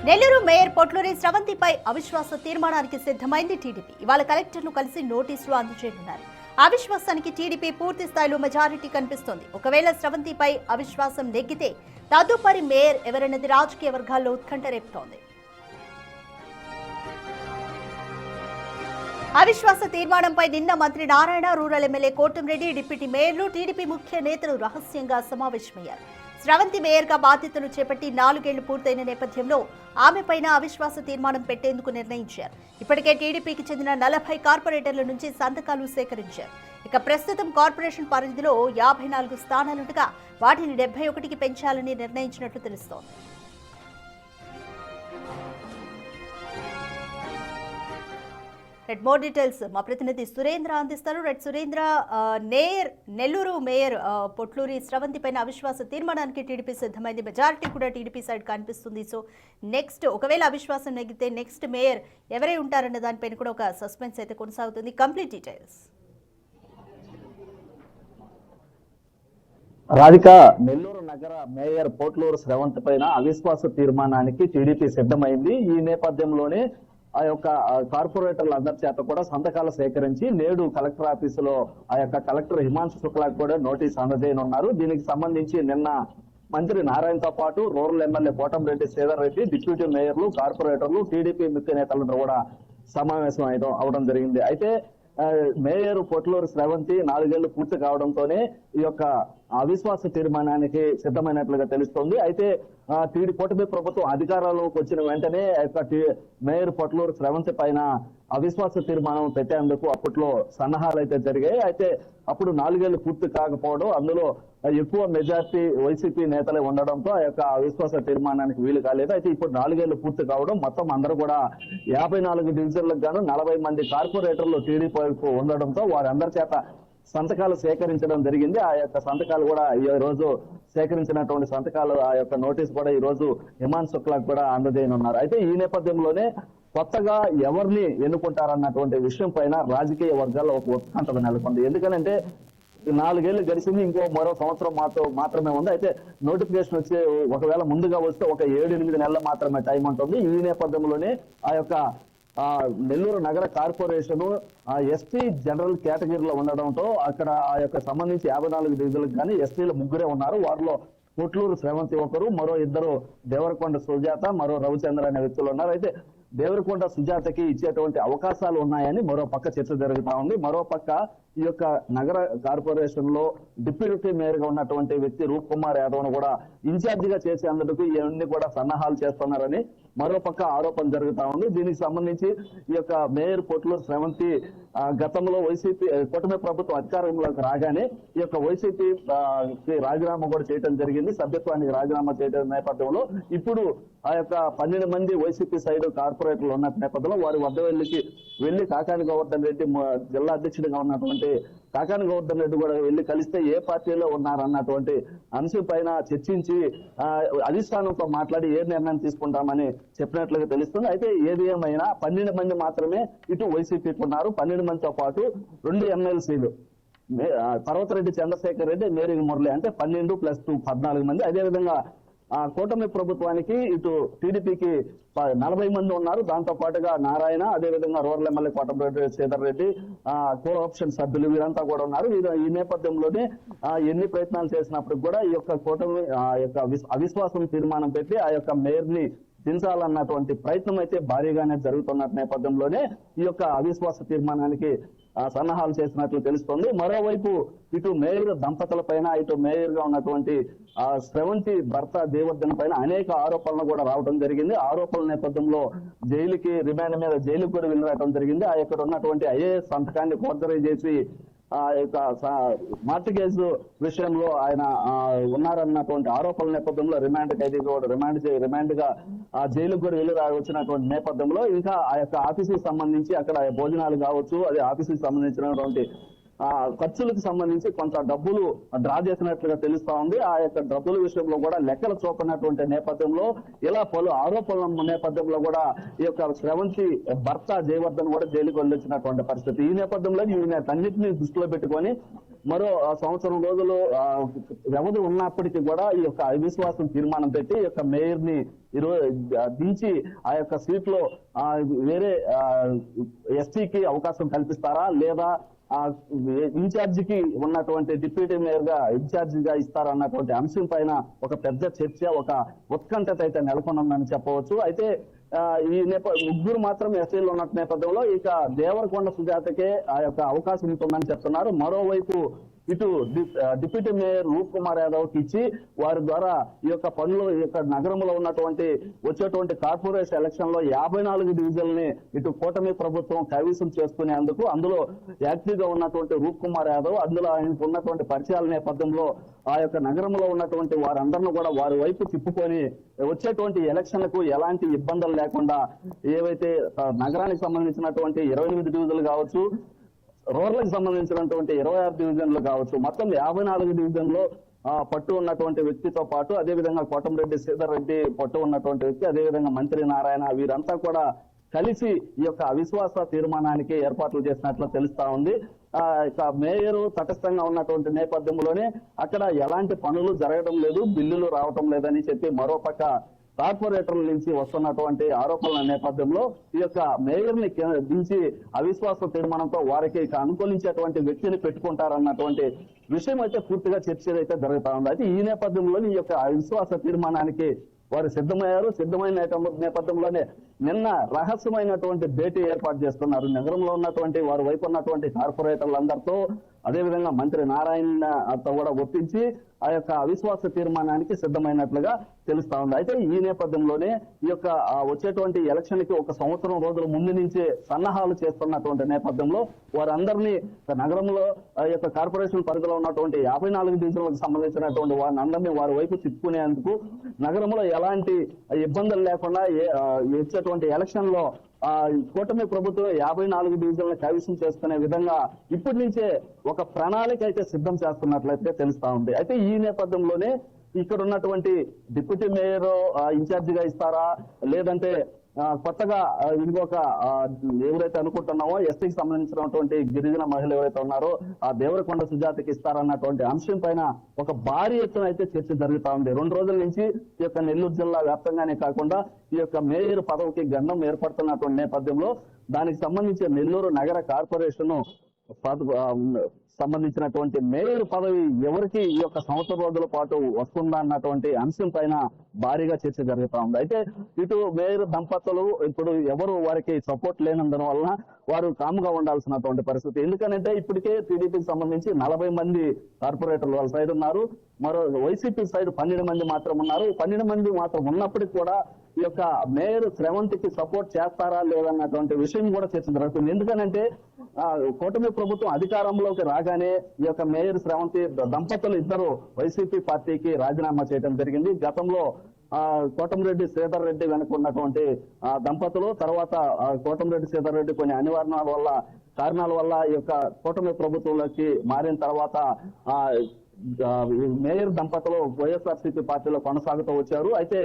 Nellore mayor Potluri స్రవంతిపై అవిశ్వాస తీర్మానానికి సిద్ధమైంది టీడీపీ. ఇవాళ కలెక్టర్ను కలిసి నోటీసులు అందజేయనున్నారు. అవిశ్వాసానికి టీడీపీ పూర్తి స్థాయిలో మెజారిటీ కనిపిస్తోంది. ఒకవేళ స్రవంతిపై అవిశ్వాసం నెగ్గితే తదుపరి మేయర్ ఎవరన్నది రాజకీయ వర్గాల్లో ఉత్కంఠ రేపుతోంది. అవిశ్వాస తీర్మానంపై నిన్న మంత్రి Narayana, rural MLA Kotamreddy, deputy మేయర్లు, టీడీపీ ముఖ్య నేతలు రహస్యంగా సమావేశమయ్యారు. స్రవంతి మేయర్గా బాధ్యతలు చేపట్టి 4 ఏళ్లు పూర్తయిన నేపథ్యంలో ఆమెపైన అవిశ్వాస తీర్మానం పెట్టేందుకు నిర్ణయించారు. ఇప్పటికే టీడీపీకి చెందిన 40 కార్పొరేటర్ల నుంచి సంతకాలు సేకరించారు. ఇక ప్రస్తుతం కార్పొరేషన్ పరిధిలో 54 స్థానాలుండగా వాటిని 71కి పెంచాలని నిర్ణయించినట్లు తెలుస్తోంది. మోర్ డీటెయిల్స్ మా ప్రతినిధి సురేంద్ర అందిస్తారు. సురేంద్ర, నెల్లూరు మేయర్ పొట్లూరి స్రవంతి పైన అవిశ్వాస తీర్మానానికి టీడీపీ సిద్ధమైంది. మెజారిటీ కూడా టీడీపీ సైడ్ కనిపిస్తుంది. సో నెక్స్ట్ ఒకవేళ అవిశ్వాసం నెగ్గితే నెక్స్ట్ మేయర్ ఎవరై ఉంటారన్న దానిపైన కూడా ఒక సస్పెన్స్ అయితే కొనసాగుతుంది. Complete details. రాధిక, నెల్లూరు నగర మేయర్ పొట్లూరు స్రవంతి పైన అవిశ్వాస తీర్మానానికి టీడీపీ సిద్ధమైంది. ఈ నేపథ్యంలోనే ఆ యొక్క కార్పొరేటర్ల అందరి చేత కూడా సంతకాలు సేకరించి నేడు కలెక్టర్ ఆఫీసులో ఆ యొక్క కలెక్టర్ హిమాంశు శుక్లాకి కూడా నోటీస్ అందజేయనున్నారు. దీనికి సంబంధించి నిన్న మంత్రి నారాయణతో పాటు rural MLA Kotamreddy Sridhar Reddy, deputy మేయర్లు, కార్పొరేటర్లు, టీడీపీ ముఖ్య నేతలతో కూడా సమావేశం అవడం జరిగింది. అయితే మేయర్ పొట్లూరు స్రవంతి 4 ఏళ్లు పూర్తి కావడంతోనే ఈ యొక్క అవిశ్వాస తీర్మానానికి సిద్ధమైనట్లుగా తెలుస్తోంది. అయితే కూటమి ప్రభుత్వం అధికారంలోకి వచ్చిన వెంటనే మేయర్ పొట్లూరు స్రవంతి పైన అవిశ్వాస తీర్మానం పెట్టేందుకు అప్పట్లో సన్నాహాలు అయితే జరిగాయి. అయితే అప్పుడు 4 ఏళ్లు పూర్తి కాకపోవడం, అందులో ఎక్కువ మెజార్టీ వైసీపీ నేతలే ఉండడంతో ఆ యొక్క అవిశ్వాస తీర్మానానికి వీలు కాలేదు. అయితే ఇప్పుడు 4 ఏళ్లు పూర్తి కావడం, మొత్తం అందరూ కూడా 54 డివిజన్లకు గాను 40 మంది కార్పొరేటర్లు టీడీపీ ఉండడంతో వారందరి చేత సంతకాలు సేకరించడం జరిగింది. ఆ యొక్క సంతకాలు కూడా ఈ రోజు సేకరించినటువంటి సంతకాలు, ఆ యొక్క నోటీస్ కూడా ఈ రోజు హిమాంశు శుక్లాకి కూడా అందజేయనున్నారు. అయితే ఈ నేపథ్యంలోనే కొత్తగా ఎవరిని ఎన్నుకుంటారన్నటువంటి విషయం పైన రాజకీయ వర్గాల్లో ఒక ఉత్కంఠ నెలకొంది. ఎందుకంటే 4 ఏళ్లు గడిచింది, మరో సంవత్సరం మాత్రమే ఉంది. అయితే నోటిఫికేషన్ వచ్చి ఒకవేళ ముందుగా వస్తే ఒక 7-8 నెలలు మాత్రమే టైం ఉంటుంది. ఈ నేపథ్యంలోనే ఆ యొక్క నెల్లూరు నగర కార్పొరేషన్ ఎస్టీ జనరల్ కేటగిరీలో ఉండడంతో అక్కడ ఆ యొక్క సంబంధించి 54 డివిజన్లకు కానీ ఎస్టీలు 3 ఉన్నారు. వారిలో పొట్లూరు స్రవంతి ఒకరు, మరో 2 దేవరకొండ సుజాత, మరో రవిచంద్ర అనే వ్యక్తులు ఉన్నారు. అయితే దేవరకొండ సుజాతకి ఇచ్చేటువంటి అవకాశాలు ఉన్నాయని మరో పక్క చర్చ జరుగుతా ఉంది. మరో పక్క ఈ యొక్క నగర కార్పొరేషన్ లో డిప్యూటీ మేయర్ గా ఉన్నటువంటి వ్యక్తి రూప్ కుమార్ యాదవ్ ను కూడా ఇన్ఛార్జిగా చేసేందుకు ఇవన్నీ కూడా సన్నాహాలు చేస్తున్నారని మరో పక్క ఆరోపణ జరుగుతా ఉంది. దీనికి సంబంధించి ఈ యొక్క మేయర్ పొట్లూరు స్రవంతి గతంలో వైసీపీ కూటమి ప్రభుత్వం అధికారంలోకి రాగానే ఈ యొక్క వైసీపీ రాజీనామా కూడా చేయడం జరిగింది. సభ్యత్వానికి రాజీనామా చేయడం నేపథ్యంలో ఇప్పుడు ఆ యొక్క 12 మంది వైసీపీ సైడ్ కార్పొరేటర్లు ఉన్న నేపథ్యంలో వారి వద్ద వెళ్లి కాకాని గోవర్ధన్ రెడ్డి జిల్లా అధ్యక్షుడిగా ఉన్నటువంటి కాకాని గోవర్ధన్ రెడ్డి కూడా వెళ్లి కలిస్తే ఏ పార్టీలో ఉన్నారన్నటువంటి అంశం పైన చర్చించి అధిష్టానంతో మాట్లాడి ఏ నిర్ణయం తీసుకుంటామని చెప్పినట్లుగా తెలుస్తుంది. అయితే ఏది ఏమైనా 12 మంది మాత్రమే ఇటు వైసీపీకి ఉన్నారు. 12 మందితో పాటు 2 ఎమ్మెల్సీలు పర్వతరెడ్డి చంద్రశేఖర్ రెడ్డి, మేరీ మురళి, అంటే 12 + 2 14 మంది. అదేవిధంగా కూటమి ప్రభుత్వానికి ఇటు టీడీపీకి 40 మంది ఉన్నారు. దాంతో పాటుగా నారాయణ, అదేవిధంగా rural MLA Kotamreddy Sridhar Reddy, cooption సభ్యులు వీరంతా కూడా ఉన్నారు. ఈ నేపథ్యంలోనే ఎన్ని ప్రయత్నాలు చేసినప్పటికి కూడా ఈ యొక్క కూటమి అవిశ్వాసం తీర్మానం పెట్టి ఆ యొక్క మేయర్ ని దించాలన్నటువంటి ప్రయత్నం అయితే భారీగానే జరుగుతున్న నేపథ్యంలోనే ఈ యొక్క అవిశ్వాస తీర్మానానికి సన్నాహాలు చేసినట్లు తెలుస్తోంది. మరోవైపు ఇటు మేయర్ దంపతుల పైన, ఇటు మేయర్ గా ఉన్నటువంటి స్రవంతి భర్త దేవర్ధన్ పైన అనేక ఆరోపణలు కూడా రావడం జరిగింది. ఆరోపణల నేపథ్యంలో రిమాండ్ మీద జైలుకు కూడా వెళ్ళి రావడం జరిగింది. ఆ యొక్క ఉన్నటువంటి ఐఏఎస్ సంతకాన్ని ఫోర్జరీ చేసి ఆ యొక్క మార్టిగేజ్ విషయంలో ఆయన ఉన్నారన్నటువంటి ఆరోపణల నేపథ్యంలో రిమాండ్ ఖైదీ కూడా రిమాండ్ గా జైలుకు కూడా వెళ్ళి వచ్చినటువంటి నేపథ్యంలో ఇంకా ఆ యొక్క ఆఫీసుకి సంబంధించి అక్కడ భోజనాలు కావచ్చు, అదే ఆఫీసుకి సంబంధించినటువంటి ఖర్చులకు సంబంధించి కొంత డబ్బులు డ్రా చేసినట్లుగా తెలుస్తా ఉంది. ఆ యొక్క డబ్బుల విషయంలో కూడా లెక్కలు చూపనటువంటి నేపథ్యంలో ఇలా పలు ఆరోపణల నేపథ్యంలో కూడా ఈ యొక్క స్రవంతి భర్త జయవర్ధన్ కూడా జైలుకు వెళ్ళొచ్చినటువంటి పరిస్థితి. ఈ నేపథ్యంలో వీటన్నిటిని దృష్టిలో పెట్టుకొని మరో సంవత్సరం రోజులు వ్యవధి ఉన్నప్పటికీ కూడా ఈ యొక్క అవిశ్వాసం తీర్మానం పెట్టి ఈ యొక్క మేయర్ ని ఈరోజు దించి ఆ యొక్క సీట్ లో వేరే ఎస్టీకి అవకాశం కల్పిస్తారా లేదా ఇన్ఛార్జ్ కి ఉన్నటువంటి డిప్యూటీ మేయర్ గా ఇన్ఛార్జ్ గా ఇస్తారన్నటువంటి అంశం పైన ఒక పెద్ద చర్చ, ఒక ఉత్కంఠత అయితే నెలకొందని చెప్పవచ్చు. అయితే ఈ ముగ్గురు మాత్రం ఎస్టీలు ఉన్న నేపథ్యంలో ఇక దేవరకొండ సుజాతకే ఆ యొక్క అవకాశం ఉంటుందని చెప్తున్నారు. మరోవైపు ఇటు డిప్యూటీ మేయర్ రూప్ కుమార్ యాదవ్ కి ఇచ్చి వారి ద్వారా ఈ యొక్క పనులు ఈ యొక్క నగరంలో ఉన్నటువంటి వచ్చేటువంటి కార్పొరేషన్ ఎలక్షన్ లో 54 డివిజన్లని ఇటు కూటమి ప్రభుత్వం కైవసం చేసుకునేందుకు అందులో యాక్టివ్ గా ఉన్నటువంటి రూప్ కుమార్ యాదవ్ అందులో ఆయనకు ఉన్నటువంటి పరిచయాల నేపథ్యంలో ఆ యొక్క నగరంలో ఉన్నటువంటి వారందరినీ కూడా వారి వైపు తిప్పుకొని వచ్చేటువంటి ఎలక్షన్లకు ఎలాంటి ఇబ్బందులు లేకుండా ఏవైతే నగరానికి సంబంధించినటువంటి 28 డివిజన్లు కావచ్చు, రూరల్ కి సంబంధించినటువంటి 26 డివిజన్లు కావచ్చు, మొత్తం 54 డివిజన్లో పట్టు ఉన్నటువంటి వ్యక్తితో పాటు అదేవిధంగా కోటంరెడ్డి శ్రీధర్ రెడ్డి పట్టు ఉన్నటువంటి వ్యక్తి, అదేవిధంగా మంత్రి నారాయణ వీరంతా కూడా కలిసి ఈ యొక్క అవిశ్వాస తీర్మానానికి ఏర్పాట్లు చేసినట్లు తెలుస్తా ఉంది. ఇక మేయర్ తటస్థంగా ఉన్నటువంటి నేపథ్యంలోనే అక్కడ ఎలాంటి పనులు జరగడం లేదు, బిల్లులు రావటం లేదని చెప్పి మరోపక్క కార్పొరేటర్ల నుంచి వస్తున్నటువంటి ఆరోపణల నేపథ్యంలో ఈ యొక్క మేయర్ ని దించి అవిశ్వాస తీర్మానంతో వారికి అనుకూలించేటువంటి వ్యక్తిని పెట్టుకుంటారన్నటువంటి విషయం అయితే పూర్తిగా చర్చ అయితే జరుగుతా ఉంది. అయితే ఈ నేపథ్యంలోని ఈ యొక్క అవిశ్వాస తీర్మానానికి వారు సిద్ధమయ్యారు. సిద్ధమైన నేపథ్యంలోనే నిన్న రహస్యమైనటువంటి భేటీ ఏర్పాటు చేస్తున్నారు. నగరంలో ఉన్నటువంటి వారి వైపు ఉన్నటువంటి కార్పొరేటర్లందరితో అదేవిధంగా మంత్రి నారాయణతో కూడా ఒప్పించి ఆ యొక్క అవిశ్వాస తీర్మానానికి సిద్ధమైనట్లుగా తెలుస్తా ఉంది. అయితే ఈ నేపథ్యంలోనే ఈ యొక్క వచ్చేటువంటి ఎలక్షన్ కి ఒక సంవత్సరం రోజుల ముందు నుంచే సన్నాహాలు చేస్తున్నటువంటి నేపథ్యంలో వారందరినీ నగరంలో ఆ యొక్క కార్పొరేషన్ పరిధిలో ఉన్నటువంటి 54 డివిజన్లకు సంబంధించినటువంటి వారిని అందరినీ వారి వైపు తిప్పుకునేందుకు నగరంలో ఎలాంటి ఇబ్బందులు లేకుండా వచ్చేటువంటి ఎలక్షన్ లో కూటమి ప్రభుత్వం 54 డివిజన్లను కైవసం చేసుకునే విధంగా ఇప్పటి నుంచే ఒక ప్రణాళిక అయితే సిద్ధం చేస్తున్నట్లయితే తెలుస్తా ఉంది. అయితే ఈ నేపథ్యంలోనే ఇక్కడ ఉన్నటువంటి డిప్యూటీ మేయర్ ఇన్ఛార్జ్ గా ఇస్తారా లేదంటే కొత్తగా ఇంకొక ఎవరైతే అనుకుంటున్నామో ఎస్టీకి సంబంధించినటువంటి గిరిజన మహిళలు ఎవరైతే ఉన్నారో ఆ దేవరకొండ సుజాతకి ఇస్తారన్నటువంటి అంశం పైన ఒక భారీ ఎత్తున అయితే చర్చ జరుగుతా ఉంది. 2 రోజుల నుంచి ఈ యొక్క నెల్లూరు జిల్లా వ్యాప్తంగానే కాకుండా ఈ యొక్క మేయర్ పదవికి గండం ఏర్పడుతున్నటువంటి నేపథ్యంలో దానికి సంబంధించి నెల్లూరు నగర కార్పొరేషన్ సంబంధించినటువంటి మేయర్ పదవి ఎవరికి ఈ యొక్క సంవత్సర రోజుల పాటు వస్తుందా అన్నటువంటి అంశం పైన భారీగా చర్చ జరుగుతా ఉంది. అయితే ఇటు మేయర్ దంపతులు ఇప్పుడు ఎవరు వారికి సపోర్ట్ లేనందున వలన వారు కామ్గా ఉండాల్సినటువంటి పరిస్థితి. ఎందుకంటే ఇప్పటికే టీడీపీకి సంబంధించి 40 మంది కార్పొరేటర్లు వాళ్ళ సైడ్ ఉన్నారు, మరో వైసీపీ సైడ్ 12 మంది మాత్రం ఉన్నారు. 12 మంది మాత్రం ఉన్నప్పటికీ కూడా ఈ యొక్క మేయర్ శ్రవంతికి సపోర్ట్ చేస్తారా లేదన్నటువంటి విషయం కూడా చర్చ జరుగుతుంది. ఎందుకనంటే కూటమి ప్రభుత్వం అధికారంలోకి రాగానే ఈ యొక్క మేయర్ శ్రవంతి దంపతులు ఇద్దరు వైసీపీ పార్టీకి రాజీనామా చేయడం జరిగింది. గతంలో కోటంరెడ్డి శ్రీధర్ రెడ్డి వెనుక ఉన్నటువంటి దంపతులు తర్వాత కోటంరెడ్డి శ్రీధర్ రెడ్డి కొన్ని అనివార్య కారణాల వల్ల ఈ యొక్క కూటమి ప్రభుత్వంలోకి మారిన తర్వాత మేయర్ దంపతులు వైఎస్ఆర్సీపీ పార్టీలో కొనసాగుతూ వచ్చారు. అయితే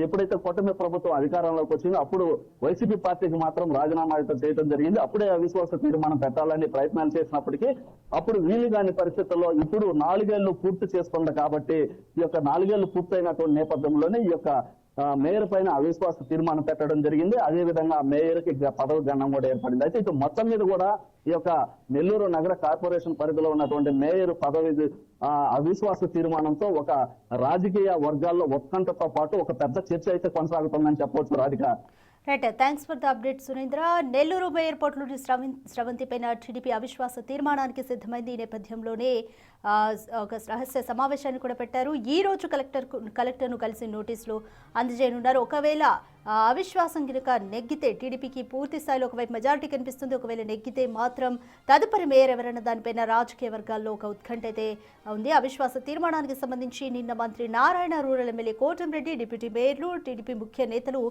ఎప్పుడైతే కూటమి ప్రభుత్వం అధికారంలోకి వచ్చిందో అప్పుడు వైసీపీ పార్టీకి మాత్రం రాజీనామా చేయడం జరిగింది. అప్పుడే అవిశ్వాస తీర్మానం పెట్టాలని ప్రయత్నాలు చేసినప్పటికీ అప్పుడు వీలు కాని పరిస్థితుల్లో ఇప్పుడు 4 ఏళ్లు పూర్తి చేస్తుంది కాబట్టి ఈ యొక్క 4 ఏళ్లు పూర్తయినటువంటి నేపథ్యంలోనే ఈ యొక్క మేయర్ పైన అవిశ్వాస తీర్మానం పెట్టడం జరిగింది. అదే విధంగా మేయర్ కి పదవి గండం కూడా ఏర్పడింది. అయితే ఇటు మొత్తం మీద కూడా ఈ యొక్క నెల్లూరు నగర కార్పొరేషన్ పరిధిలో ఉన్నటువంటి మేయర్ పదవి అవిశ్వాస తీర్మానంతో ఒక రాజకీయ వర్గాల్లో ఉత్కంఠతో పాటు ఒక పెద్ద చర్చ అయితే కొనసాగుతుందని చెప్పవచ్చు. Radhika, right, thanks for the update Surendra. Nellore mayor పోర్టులోని స్రవంతి పైన టీడీపీ అవిశ్వాస తీర్మానానికి సిద్ధమైంది. ఈ నేపథ్యంలోనే ఒక రహస్య సమావేశాన్ని కూడా పెట్టారు. ఈ రోజు కలెక్టర్ను కలిసి నోటీసులు అందజేయనున్నారు. ఒకవేళ అవిశ్వాసం కనుక నెగ్గితే టీడీపీకి పూర్తి స్థాయిలో ఒకవైపు మెజారిటీ కనిపిస్తుంది. ఒకవేళ నెగ్గితే మాత్రం తదుపరి మేయర్ ఎవరైనా దానిపైన రాజకీయ వర్గాల్లో ఒక ఉత్కంఠ అయితే ఉంది. అవిశ్వాస తీర్మానానికి సంబంధించి నిన్న మంత్రి Narayana, rural MLA Kotamreddy, deputy మేయర్లు, టీడీపీ ముఖ్య నేతలు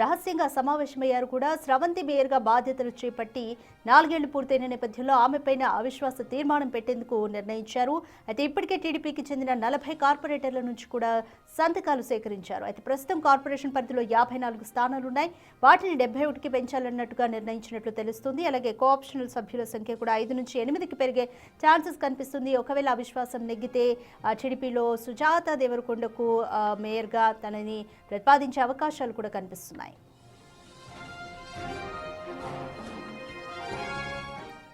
రహస్యంగా సమావేశమయ్యారు. కూడా స్రవంతి మేయర్గా బాధ్యతలు చేపట్టి 4 ఏళ్లు పూర్తయిన నేపథ్యంలో ఆమెపైన అవిశ్వాస తీర్మానం పెట్టేందుకు నిర్ణయించారు. నిర్ణయించారు. అయితే ఇప్పటికే టీడీపీకి చెందిన 40 కార్పొరేటర్ల నుంచి కూడా సంతకాలు సేకరించారు. అయితే ప్రస్తుతం కార్పొరేషన్ పరిధిలో 54 స్థానాలున్నాయి. వాటిని 71కి పెంచాలన్నట్టుగా నిర్ణయించినట్లు తెలుస్తుంది. అలాగే కోఆప్షనల్ సభ్యుల సంఖ్య కూడా 5 నుంచి 8కి పెరిగే ఛాన్సెస్ కనిపిస్తుంది. ఒకవేళ అవిశ్వాసం నెగ్గితే టీడీపీలో సుజాత దేవరకొండకు మేయర్గా తనని ప్రతిపాదించే అవకాశాలు కూడా కనిపిస్తున్నాయి.